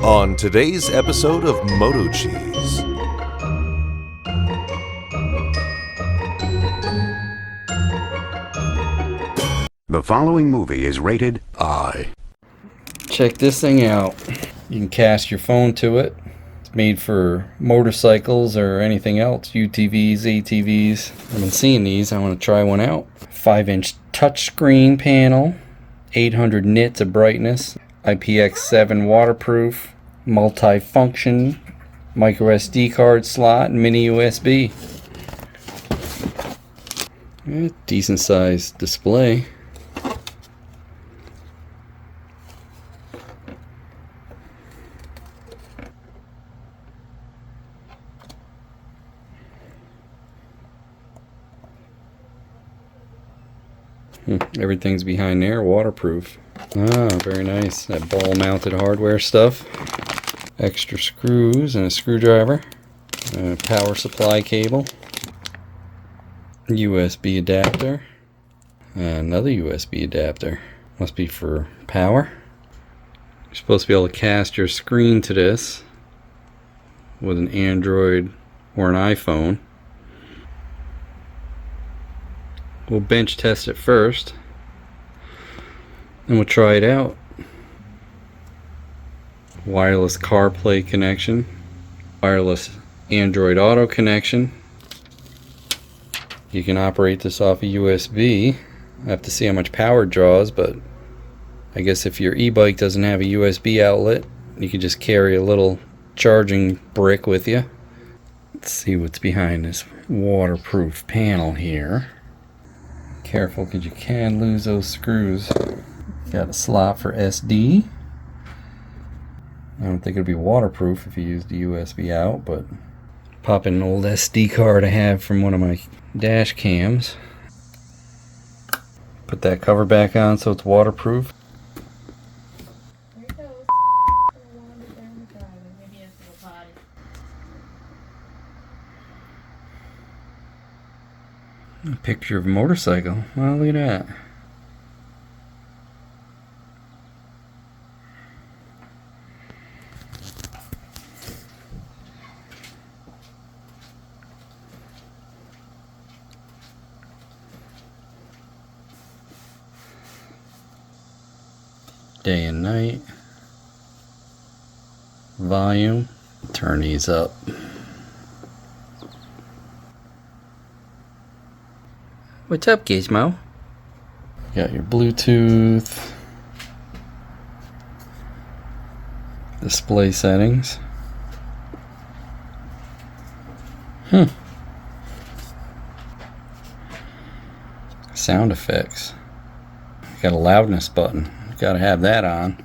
On today's episode of MotoCheez. The following movie is rated I. Check this thing out. You can cast your phone to it. It's made for motorcycles or anything else. UTVs, ATVs. I've been seeing these. I want to try one out. 5-inch touchscreen panel. 800 nits of brightness. IPX7 waterproof. Multi-function. Micro SD card slot and mini USB. Decent sized display. Everything's behind there, waterproof. Ah, very nice. That ball mounted hardware stuff. Extra screws and a screwdriver. Power supply cable. USB adapter. Another USB adapter. Must be for power. You're supposed to be able to cast your screen to this with an Android or an iPhone. We'll bench test it first, and we'll try it out. Wireless CarPlay connection, wireless Android Auto connection. You can operate this off a USB. I have to see how much power it draws, but I guess if your e-bike doesn't have a USB outlet, you can just carry a little charging brick with you. Let's see what's behind this waterproof panel here. Careful, because you can lose those screws. Got a slot for SD. I don't think it'd be waterproof if you use the USB out, but pop in an old SD card I have from one of my dash cams. Put that cover back on so it's waterproof. A picture of a motorcycle. Well, look at that. Day and night. Volume. Turn these up. What's up, Gizmo? Got your Bluetooth, display settings. Sound effects. Got a loudness button. Got to have that on.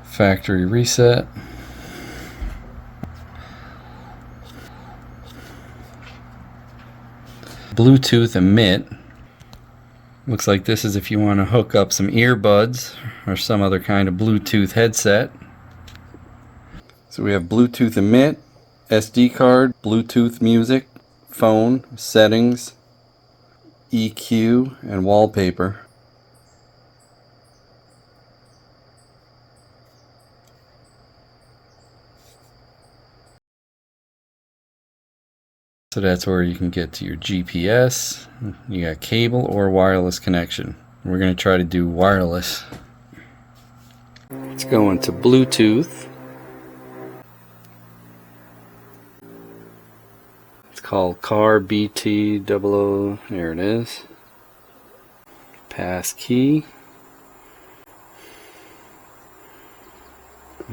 Factory reset. Bluetooth emit. Looks like this is if you want to hook up some earbuds or some other kind of Bluetooth headset. So we have Bluetooth emit, SD card, Bluetooth music, phone, settings, EQ, and wallpaper. So that's where you can get to your GPS. You got cable or wireless connection. We're going to try to do wireless. Let's go into Bluetooth. It's called CARBc 00. There it is. Pass key.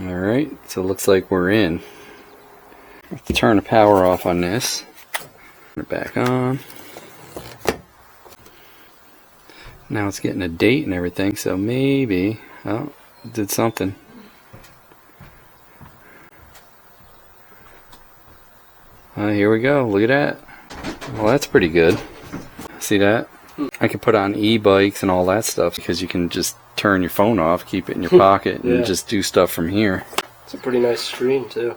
Alright, so it looks like we're in. Let's turn the power off on this. Turn it back on. Now it's getting a date and everything, so maybe, oh, it did something. Here we go, look at that. Well, that's pretty good. See that? I can put on e-bikes and all that stuff because you can just turn your phone off, keep it in your pocket, and just do stuff from here. It's a pretty nice screen too.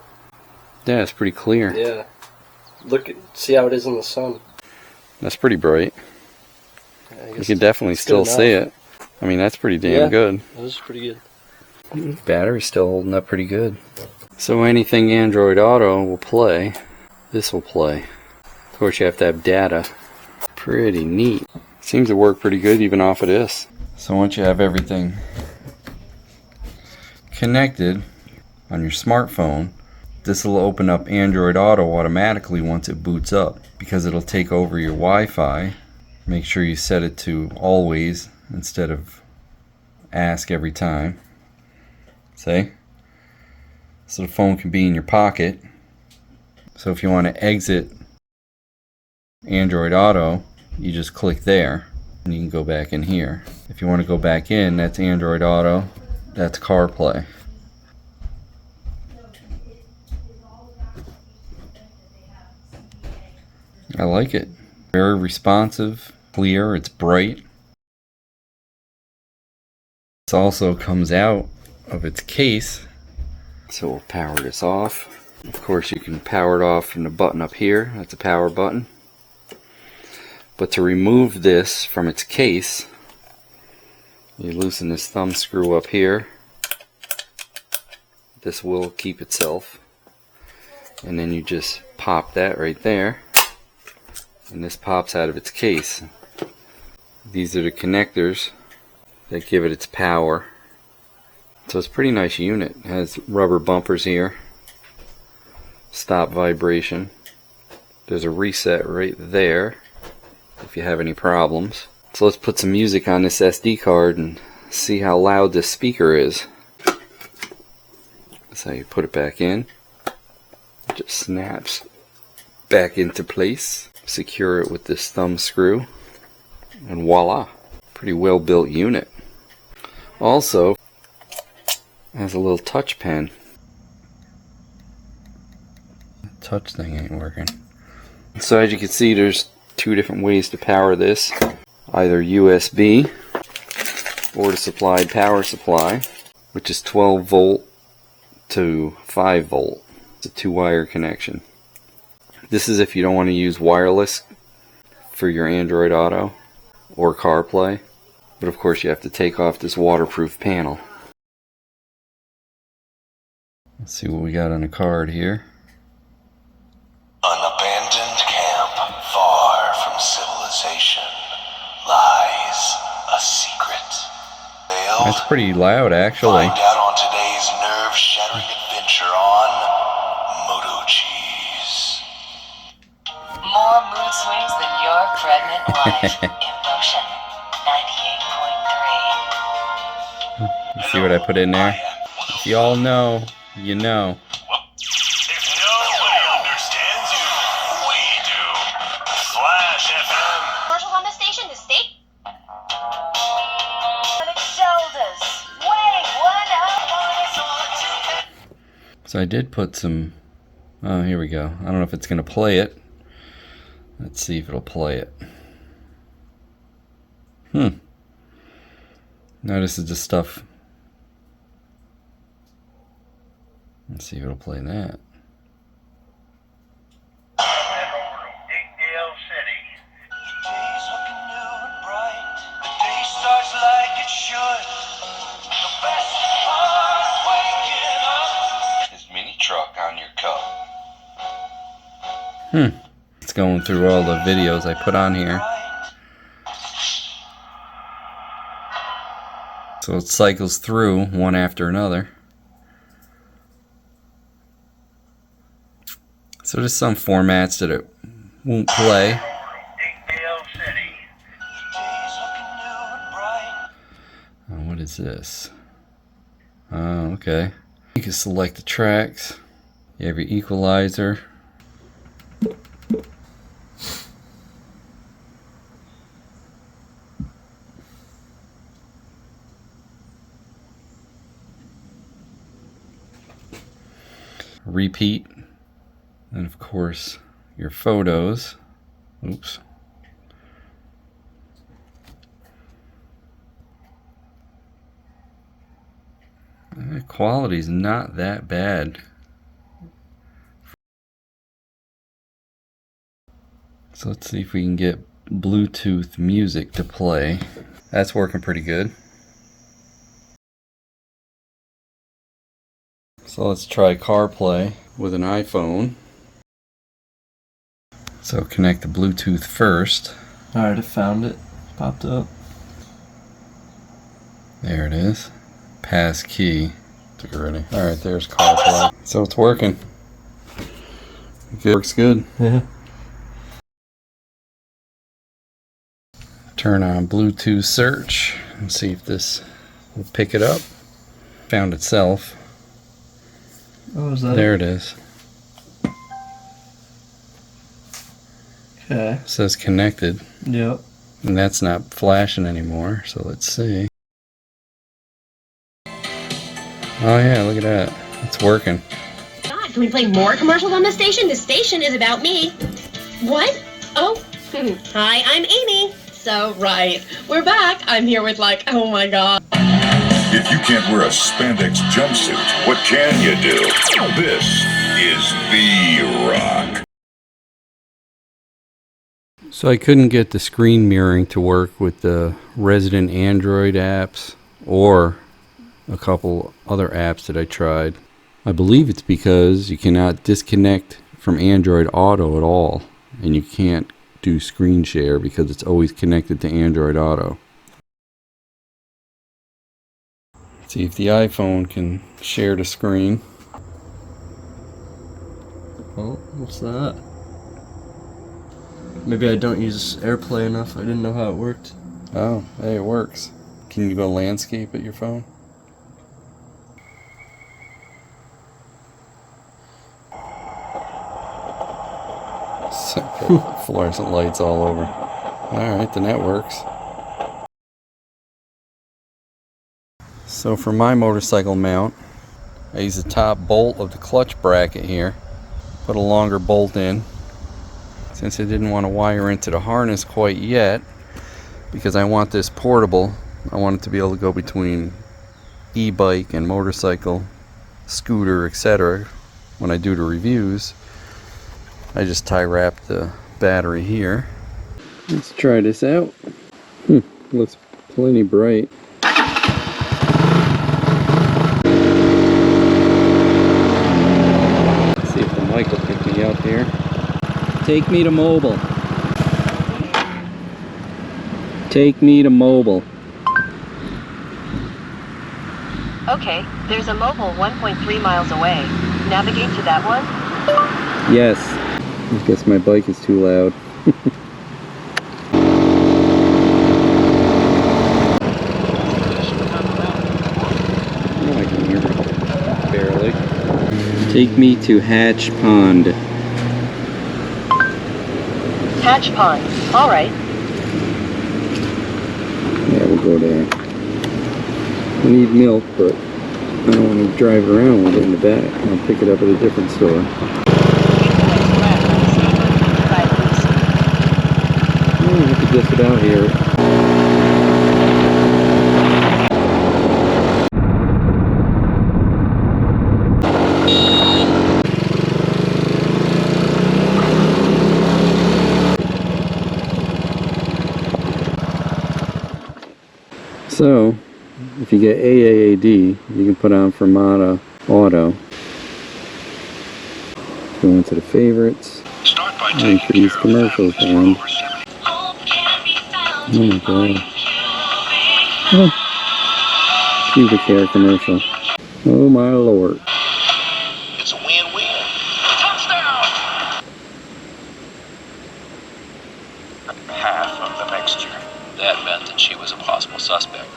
Yeah, it's pretty clear. Yeah. See how it is in the sun. That's pretty bright. Yeah, You can definitely still see it. I mean, that's pretty damn good. That was pretty good. Battery's still holding up pretty good. So anything Android Auto will play, this will play. Of course you have to have data. Pretty neat. Seems to work pretty good even off of this. So once you have everything connected on your smartphone, this will open up Android Auto automatically once it boots up, because it'll take over your Wi-Fi. Make sure you set it to always instead of ask every time. See? So the phone can be in your pocket. So if you want to exit Android Auto, you just click there and you can go back in here. If you want to go back in, that's Android Auto, that's CarPlay. I like it. Very responsive, clear, it's bright. This also comes out of its case. So we'll power this off. Of course you can power it off from the button up here. That's a power button. But to remove this from its case, you loosen this thumb screw up here. This will keep itself. And then you just pop that right there. And this pops out of its case. These are the connectors that give it its power. So it's a pretty nice unit. It has rubber bumpers here. Stop vibration. There's a reset right there if you have any problems. So let's put some music on this SD card and see how loud this speaker is. That's how you put it back in. It just snaps back into place. Secure it with this thumb screw, and voila, pretty well built unit. Also has a little touch pen. Touch thing ain't working. So as you can see, there's two different ways to power this, either USB or the supplied power supply, which is 12 volt to 5 volt. It's a 2-wire connection. This is if you don't want to use wireless for your Android Auto or CarPlay, but of course you have to take off this waterproof panel. Let's see what we got on the card here. An abandoned camp far from civilization lies a secret. That's pretty loud, actually. Find out on today's nerve-shattering adventure on MotoCheez. More mood swings than your pregnant wife. Emotion 98.3. You see what I put in there? If you all know, you know. If nobody understands you, we do. Flash FM. Commercials on the station, the state. Shoulders. Wait, what up? So I did put some, oh here we go. I don't know if it's going to play it. Let's see if it'll play it. Now this is just stuff. Let's see if it'll play that. It's going through all the videos I put on here. So it cycles through one after another. So there's some formats that it won't play. Oh, what is this? Oh, okay. You can select the tracks. You have your equalizer. Repeat, and of course your photos. Oops. The quality's not that bad. So let's see if we can get Bluetooth music to play. That's working pretty good. So let's try CarPlay with an iPhone. So connect the Bluetooth first. Alright, I found it. Popped up. There it is. Pass key. Took it already. Alright, there's CarPlay. So it's working. It works good. Yeah. Turn on Bluetooth search and see if this will pick it up. Found itself. Oh, is that There it is. Okay. It says connected. Yep. And that's not flashing anymore, so let's see. Oh yeah, look at that. It's working. God, can we play more commercials on the station? The station is about me. What? Oh, hi, I'm Amy. So, right. We're back. I'm here with oh my god. If you can't wear a spandex jumpsuit, what can you do? This is The Rock. So I couldn't get the screen mirroring to work with the resident Android apps or a couple other apps that I tried. I believe it's because you cannot disconnect from Android Auto at all, and you can't do screen share because it's always connected to Android Auto. See if the iPhone can share the screen. Oh, what's that? Maybe I don't use AirPlay enough. I didn't know how it worked. Oh, hey, it works. Can you go landscape at your phone? Fluorescent lights all over. Alright, then that works. So for my motorcycle mount, I use the top bolt of the clutch bracket here. Put a longer bolt in. Since I didn't want to wire into the harness quite yet, because I want this portable, I want it to be able to go between e-bike and motorcycle, scooter, etc. When I do the reviews, I just tie wrap the battery here. Let's try this out. Looks plenty bright. Let's see if the mic will pick me up here. Take me to mobile. Take me to mobile. Okay, there's a mobile 1.3 miles away. Navigate to that one. Yes. I guess my bike is too loud. Oh, I can hear it. Barely. Take me to Hatch Pond. Hatch Pond. Alright. Yeah, we'll go there. I need milk, but I don't want to drive around with it in the back. I'll pick it up at a different store. Oh, I could just about hear it. So, if you get AAAD, you can put on Fermata Auto. Go into the favorites. Wait for these commercials to end. Oh my god. Oh. Pubic hair commercial. Oh my lord. It's a win-win. Touchdown! Half of the mixture. That meant that she was a possible suspect.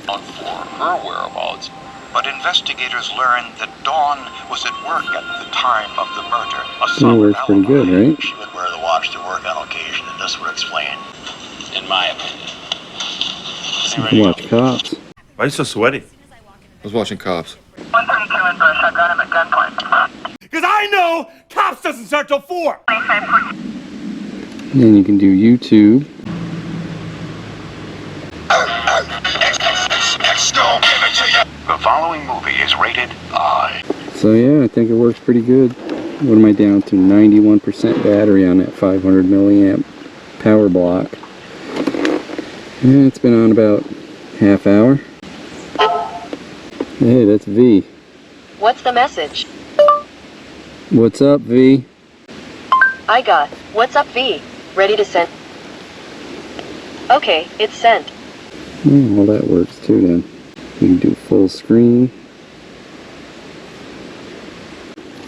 On for her whereabouts. But investigators learned that Dawn was at work at the time of the murder. That works pretty good, right? She would wear the watch to work on occasion, and this would explain, in my opinion. You can watch Cops. Why are you so sweaty? I was watching Cops. 132 in Bush. I got him at gunpoint. Because I know Cops doesn't start till 4! And then you can do YouTube. The following movie is rated I. So yeah, I think it works pretty good. What am I down to? 91% battery on that 500 milliamp power block. And it's been on about half hour. Hey, that's V. What's the message? What's up, V? I got. What's up, V? Ready to send? Okay, it's sent. Well, that works too then. We can do full screen.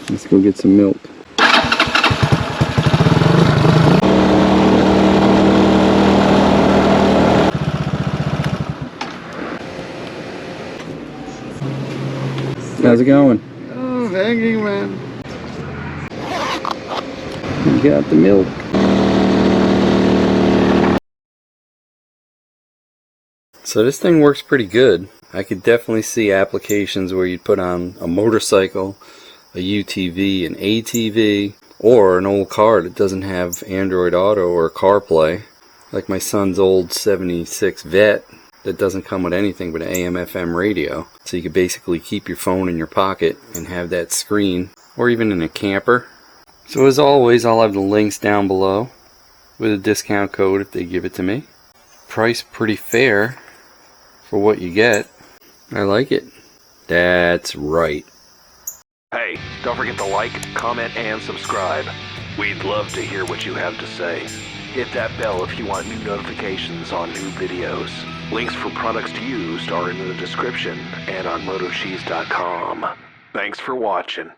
Let's go get some milk. How's it going? Oh, hanging, man. You got the milk. So this thing works pretty good. I could definitely see applications where you'd put on a motorcycle, a UTV, an ATV, or an old car that doesn't have Android Auto or CarPlay, like my son's old 76 Vet that doesn't come with anything but an AM/FM radio. So you could basically keep your phone in your pocket and have that screen, or even in a camper. So as always, I'll have the links down below with a discount code if they give it to me. Price pretty fair for what you get. I like it. That's right. Hey, don't forget to like, comment, and subscribe. We'd love to hear what you have to say. Hit that bell if you want new notifications on new videos. Links for products used are in the description and on MotoCheez.com. Thanks for watching.